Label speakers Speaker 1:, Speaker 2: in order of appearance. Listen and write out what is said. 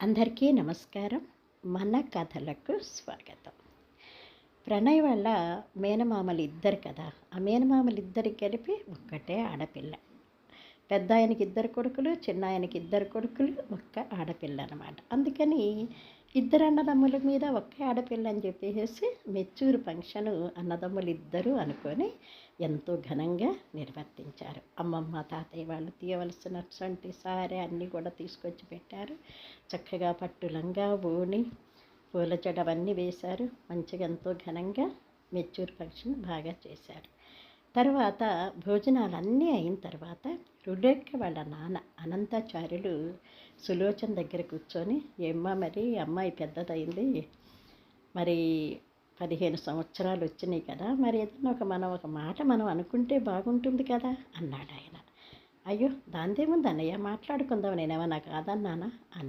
Speaker 1: అందరికీ నమస్కారం. మన కథలకు స్వాగతం. ప్రణయ్ వాళ్ళ మేనమామలు ఇద్దరు కదా, ఆ మేనమామలిద్దరికి కలిపి ఒక్కటే ఆడపిల్ల. పెద్ద ఆయనకి ఇద్దరు కొడుకులు, చిన్న ఆయనకి ఇద్దరు కొడుకులు, ఒక్క ఆడపిల్ల అనమాట. అందుకని ఇద్దరు అన్నదమ్ముల మీద ఒకే ఆడపిల్ల అని చెప్పేసి మెచ్యూర్ ఫంక్షను అన్నదమ్ములు ఇద్దరు అనుకొని ఎంతో ఘనంగా నిర్వర్తించారు. అమ్మమ్మ తాతయ్య వాళ్ళు తీయవలసినటువంటి సారే అన్నీ కూడా తీసుకొచ్చి పెట్టారు. చక్కగా పట్టు లంగా ఓణి పూల జడ అవన్నీ వేశారు. మంచిగా ఎంతో ఘనంగా మెచ్యూర్ ఫంక్షన్ బాగా చేశారు. తర్వాత భోజనాలన్నీ అయిన తర్వాత రుడెక్క వాళ్ళ నాన్న అనంతాచార్యులు సులోచన దగ్గర కూర్చొని, ఏమ్మా మరి అమ్మాయి పెద్దదైంది, మరి 15 సంవత్సరాలు వచ్చినాయి కదా, మరి ఏదైనా ఒక మాట మనం అనుకుంటే బాగుంటుంది కదా అన్నాడు ఆయన. అయ్యో దాందేముంది అన్నయ్య, మాట్లాడుకుందాం, నేనేమన్నా కాదన్నానా